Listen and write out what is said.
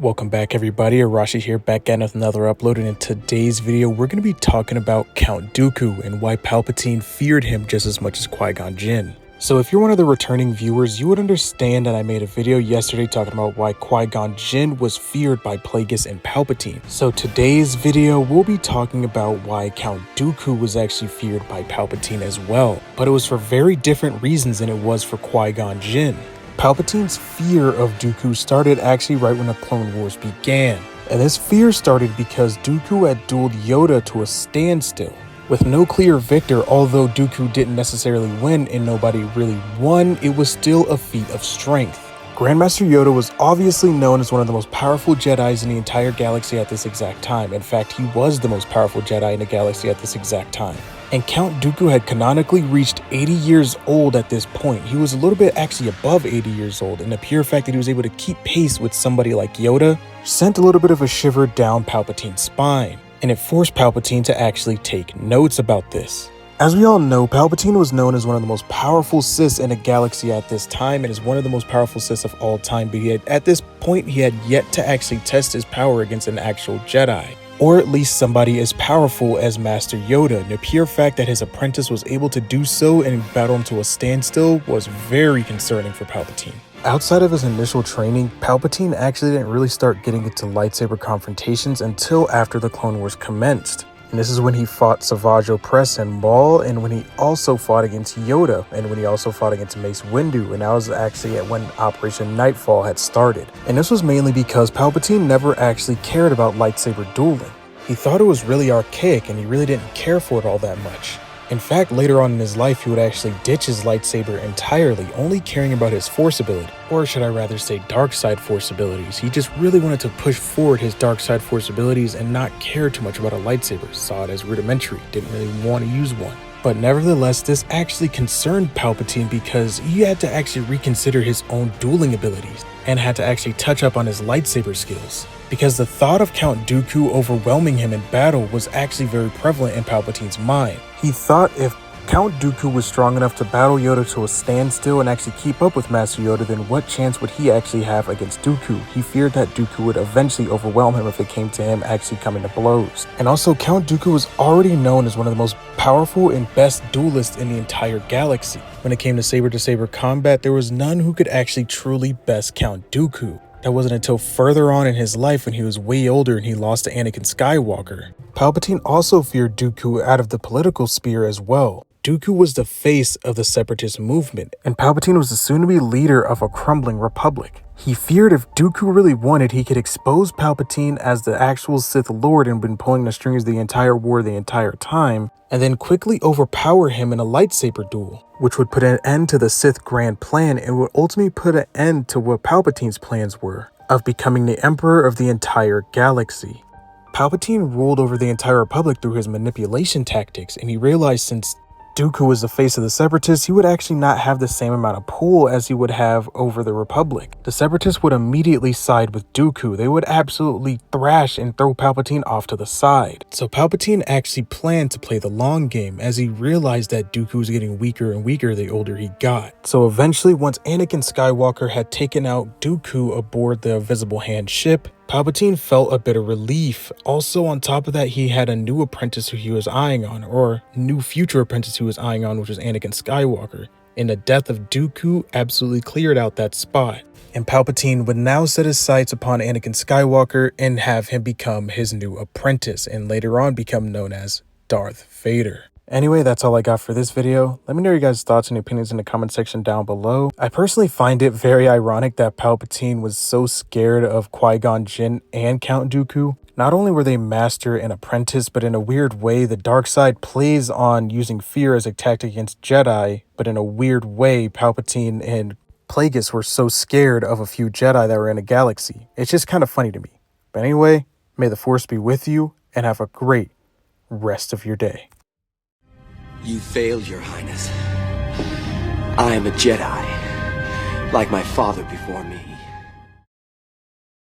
Welcome back everybody, Arashi here, back at another upload, and in today's video we're going to be talking about Count Dooku and why Palpatine feared him just as much as Qui-Gon Jinn. So if you're one of the returning viewers, you would understand that I made a video yesterday talking about why Qui-Gon Jinn was feared by Plagueis and Palpatine. So today's video we'll be talking about why Count Dooku was actually feared by Palpatine as well, but it was for very different reasons than it was for Qui-Gon Jinn. Palpatine's fear of Dooku started actually right when the Clone Wars began, and this fear started because Dooku had dueled Yoda to a standstill. With no clear victor, although Dooku didn't necessarily win and nobody really won, it was still a feat of strength. Grandmaster Yoda was obviously known as one of the most powerful Jedis in the entire galaxy at this exact time. In fact, he was the most powerful Jedi in the galaxy at this exact time. And Count Dooku had canonically reached 80 years old at this point. He was a little bit actually above 80 years old, and the pure fact that he was able to keep pace with somebody like Yoda sent a little bit of a shiver down Palpatine's spine, and it forced Palpatine to actually take notes about this. As we all know, Palpatine was known as one of the most powerful Siths in the galaxy at this time, and is one of the most powerful Siths of all time, but at this point he had yet to actually test his power against an actual Jedi, or at least somebody as powerful as Master Yoda. And the pure fact that his apprentice was able to do so and battle him to a standstill was very concerning for Palpatine. Outside of his initial training, Palpatine actually didn't really start getting into lightsaber confrontations until after the Clone Wars commenced. And this is when he fought Savage Opress and Maul, and when he also fought against Yoda, and when he also fought against Mace Windu, and that was actually when Operation Nightfall had started. And this was mainly because Palpatine never actually cared about lightsaber dueling. He thought it was really archaic, and he really didn't care for it all that much. In fact, later on in his life, he would actually ditch his lightsaber entirely, only caring about his Force ability, or should I rather say dark side Force abilities. He just really wanted to push forward his dark side Force abilities and not care too much about a lightsaber, saw it as rudimentary, didn't really want to use one. But nevertheless, this actually concerned Palpatine because he had to actually reconsider his own dueling abilities and had to actually touch up on his lightsaber skills, because the thought of Count Dooku overwhelming him in battle was actually very prevalent in Palpatine's mind. He thought if Count Dooku was strong enough to battle Yoda to a standstill and actually keep up with Master Yoda, then what chance would he actually have against Dooku? He feared that Dooku would eventually overwhelm him if it came to him actually coming to blows. And also, Count Dooku was already known as one of the most powerful and best duelists in the entire galaxy. When it came to saber-to-saber combat, there was none who could actually truly best Count Dooku. That wasn't until further on in his life when he was way older and he lost to Anakin Skywalker. Palpatine also feared Dooku out of the political sphere as well. Dooku was the face of the separatist movement, and Palpatine was the soon-to-be leader of a crumbling republic. He feared if Dooku really wanted, he could expose Palpatine as the actual Sith Lord and been pulling the strings the entire war the entire time, and then quickly overpower him in a lightsaber duel, which would put an end to the Sith Grand Plan and would ultimately put an end to what Palpatine's plans were, of becoming the Emperor of the entire galaxy. Palpatine ruled over the entire Republic through his manipulation tactics, and he realized since Dooku was the face of the Separatists, he would actually not have the same amount of pull as he would have over the Republic. The Separatists would immediately side with Dooku. They would absolutely thrash and throw Palpatine off to the side. So Palpatine actually planned to play the long game, as he realized that Dooku was getting weaker and weaker the older he got. So eventually, once Anakin Skywalker had taken out Dooku aboard the Invisible Hand ship, Palpatine felt a bit of relief. Also, on top of that, he had a new apprentice who he was eyeing on, or new future apprentice he was eyeing on, which was Anakin Skywalker. And the death of Dooku absolutely cleared out that spot. And Palpatine would now set his sights upon Anakin Skywalker and have him become his new apprentice, and later on become known as Darth Vader. Anyway, that's all I got for this video. Let me know your guys' thoughts and opinions in the comment section down below. I personally find it very ironic that Palpatine was so scared of Qui-Gon Jinn and Count Dooku. Not only were they master and apprentice, but in a weird way, the dark side plays on using fear as a tactic against Jedi, but in a weird way, Palpatine and Plagueis were so scared of a few Jedi that were in a galaxy. It's just kind of funny to me. But anyway, may the Force be with you, and have a great rest of your day. You failed, Your Highness. I am a Jedi, like my father before me.